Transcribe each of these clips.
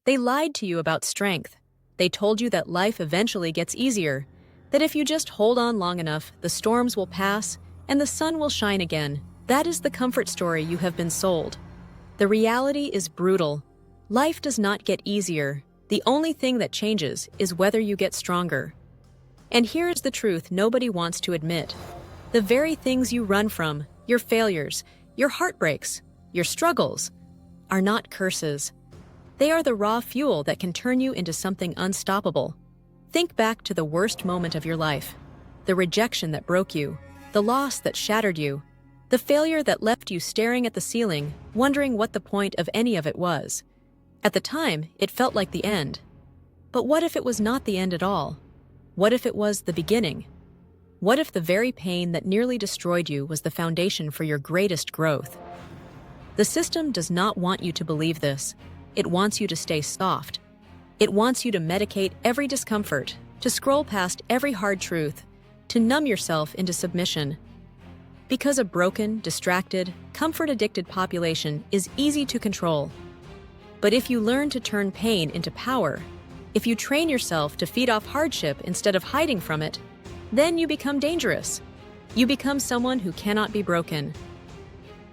They lied to you about strength. They told you that life eventually gets easier, that if you just hold on long enough, the storms will pass and the sun will shine again. That is the comfort story you have been sold. The reality is brutal. Life does not get easier. The only thing that changes is whether you get stronger. And here's the truth nobody wants to admit. The very things you run from, your failures, your heartbreaks, your struggles, are not curses. They are the raw fuel that can turn you into something unstoppable. Think back to the worst moment of your life, the rejection that broke you, the loss that shattered you, the failure that left you staring at the ceiling, wondering what the point of any of it was. At the time, it felt like the end. But what if it was not the end at all? What if it was the beginning? What if the very pain that nearly destroyed you was the foundation for your greatest growth? The system does not want you to believe this. It wants you to stay soft. It wants you to medicate every discomfort, to scroll past every hard truth, to numb yourself into submission. Because a broken, distracted, comfort-addicted population is easy to control. But if you learn to turn pain into power, if you train yourself to feed off hardship instead of hiding from it, then you become dangerous. You become someone who cannot be broken.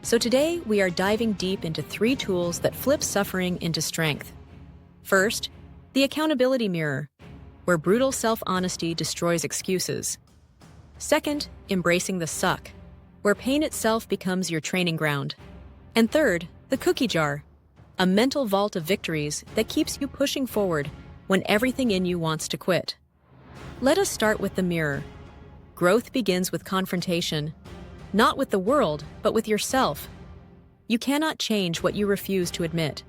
So today, we are diving deep into 3 tools that flip suffering into strength. First, the accountability mirror, where brutal self-honesty destroys excuses. Second, embracing the suck, where pain itself becomes your training ground. And third, the cookie jar, a mental vault of victories that keeps you pushing forward when everything in you wants to quit. Let us start with the mirror. Growth begins with confrontation, not with the world, but with yourself. You cannot change what you refuse to admit.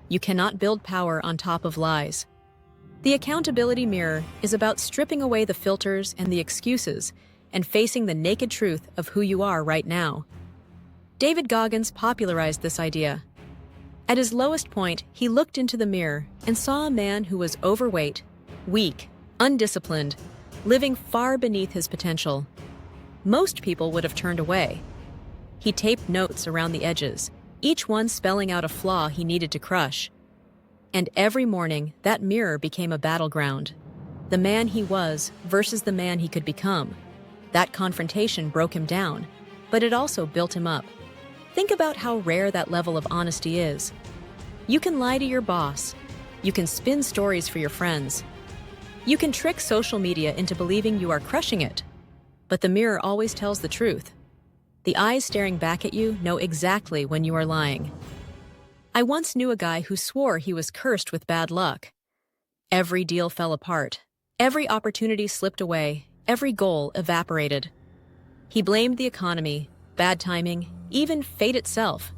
You cannot build power on top of lies. The accountability mirror is about stripping away the filters and the excuses and facing the naked truth of who you are right now. David Goggins popularized this idea. At his lowest point, he looked into the mirror and saw a man who was overweight, weak, undisciplined, living far beneath his potential. Most people would have turned away. He taped notes around the edges, each one spelling out a flaw he needed to crush. And every morning, that mirror became a battleground. The man he was versus the man he could become. That confrontation broke him down, but it also built him up. Think about how rare that level of honesty is. You can lie to your boss. You can spin stories for your friends. You can trick social media into believing you are crushing it. But the mirror always tells the truth. The eyes staring back at you know exactly when you are lying. I once knew a guy who swore he was cursed with bad luck. Every deal fell apart. Every opportunity slipped away. Every goal evaporated. He blamed the economy, bad timing, even fate itself.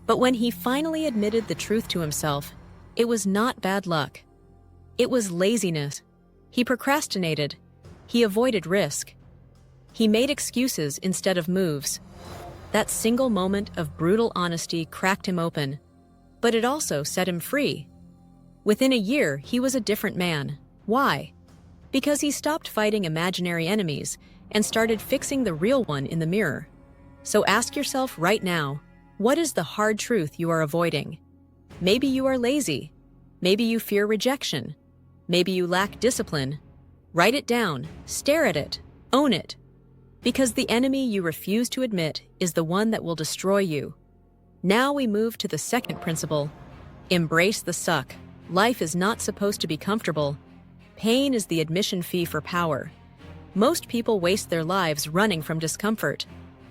But when he finally admitted the truth to himself, it was not bad luck. It was laziness. He procrastinated. He avoided risk. He made excuses instead of moves. That single moment of brutal honesty cracked him open, but it also set him free. Within a year, he was a different man. Why? Because he stopped fighting imaginary enemies and started fixing the real one in the mirror. So ask yourself right now, what is the hard truth you are avoiding? Maybe you are lazy. Maybe you fear rejection. Maybe you lack discipline. Write it down, stare at it, own it. Because the enemy you refuse to admit is the one that will destroy you. Now we move to the second principle. Embrace the suck. Life is not supposed to be comfortable. Pain is the admission fee for power. Most people waste their lives running from discomfort.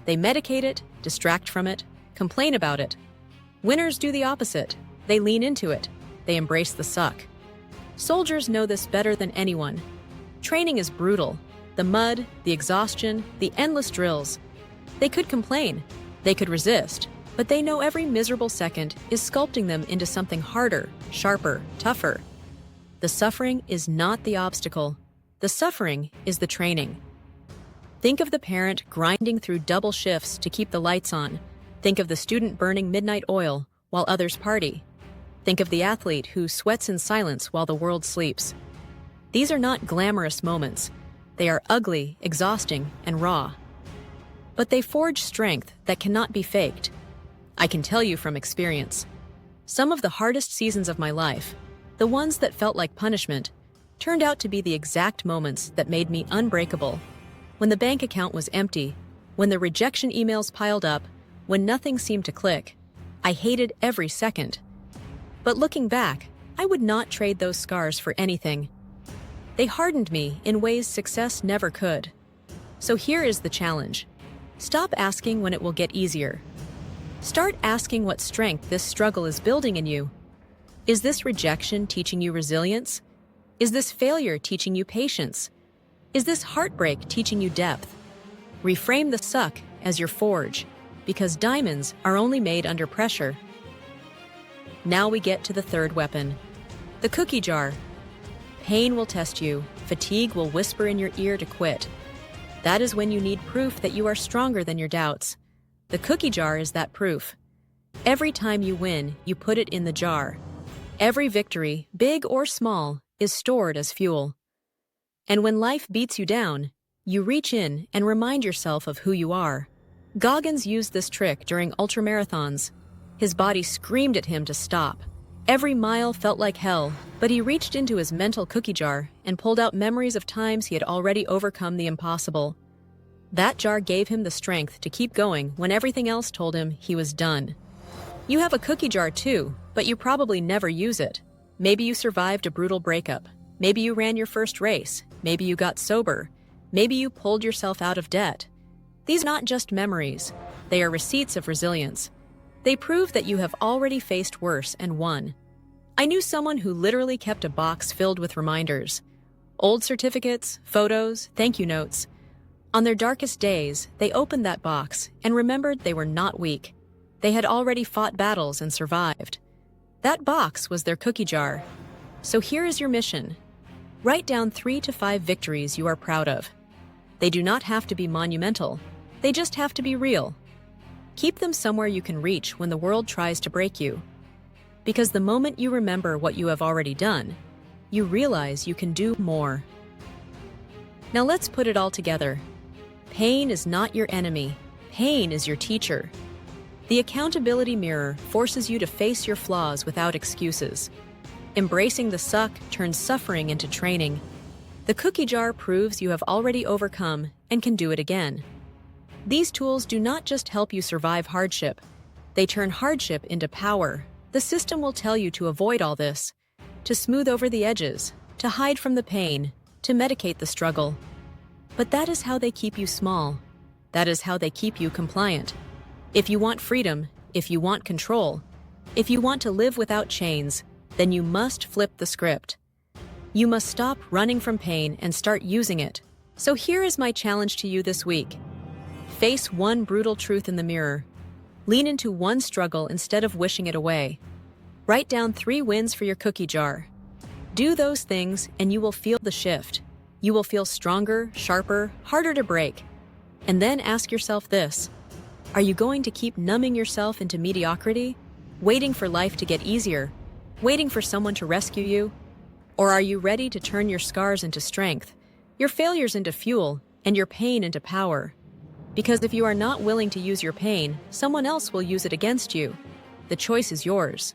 They medicate it, distract from it, complain about it. Winners do the opposite. They lean into it. They embrace the suck. Soldiers know this better than anyone. Training is brutal. The mud, the exhaustion, the endless drills. They could complain. They could resist. But they know every miserable second is sculpting them into something harder, sharper, tougher. The suffering is not the obstacle. The suffering is the training. Think of the parent grinding through double shifts to keep the lights on. Think of the student burning midnight oil while others party. Think of the athlete who sweats in silence while the world sleeps. These are not glamorous moments. They are ugly, exhausting, and raw. But they forge strength that cannot be faked. I can tell you from experience. Some of the hardest seasons of my life, the ones that felt like punishment, turned out to be the exact moments that made me unbreakable. When the bank account was empty, when the rejection emails piled up, when nothing seemed to click, I hated every second. But looking back, I would not trade those scars for anything. They hardened me in ways success never could. So here is the challenge. Stop asking when it will get easier. Start asking what strength this struggle is building in you. Is this rejection teaching you resilience? Is this failure teaching you patience? Is this heartbreak teaching you depth? Reframe the suck as your forge, because diamonds are only made under pressure. Now we get to the third weapon, the cookie jar. Pain will test you, fatigue will whisper in your ear to quit. That is when you need proof that you are stronger than your doubts. The cookie jar is that proof. Every time you win, you put it in the jar. Every victory, big or small, is stored as fuel. And when life beats you down, you reach in and remind yourself of who you are. Goggins used this trick during ultramarathons. His body screamed at him to stop. Every mile felt like hell, but he reached into his mental cookie jar and pulled out memories of times he had already overcome the impossible. That jar gave him the strength to keep going when everything else told him he was done. You have a cookie jar too, but you probably never use it. Maybe you survived a brutal breakup. Maybe you ran your first race. Maybe you got sober. Maybe you pulled yourself out of debt. These are not just memories. They are receipts of resilience. They prove that you have already faced worse and won. I knew someone who literally kept a box filled with reminders. Old certificates, photos, thank you notes. On their darkest days, they opened that box and remembered they were not weak. They had already fought battles and survived. That box was their cookie jar. So here is your mission. Write down 3 to 5 victories you are proud of. They do not have to be monumental. They just have to be real. Keep them somewhere you can reach when the world tries to break you. Because the moment you remember what you have already done, you realize you can do more. Now let's put it all together. Pain is not your enemy. Pain is your teacher. The accountability mirror forces you to face your flaws without excuses. Embracing the suck turns suffering into training. The cookie jar proves you have already overcome and can do it again. These tools do not just help you survive hardship. They turn hardship into power. The system will tell you to avoid all this, to smooth over the edges, to hide from the pain, to medicate the struggle. But that is how they keep you small. That is how they keep you compliant. If you want freedom, if you want control, if you want to live without chains, then you must flip the script. You must stop running from pain and start using it. So here is my challenge to you this week. Face one brutal truth in the mirror. Lean into one struggle instead of wishing it away. Write down 3 wins for your cookie jar. Do those things and you will feel the shift. You will feel stronger, sharper, harder to break. And then ask yourself this. Are you going to keep numbing yourself into mediocrity? Waiting for life to get easier? Waiting for someone to rescue you? Or are you ready to turn your scars into strength, your failures into fuel, and your pain into power? Because if you are not willing to use your pain, someone else will use it against you. The choice is yours.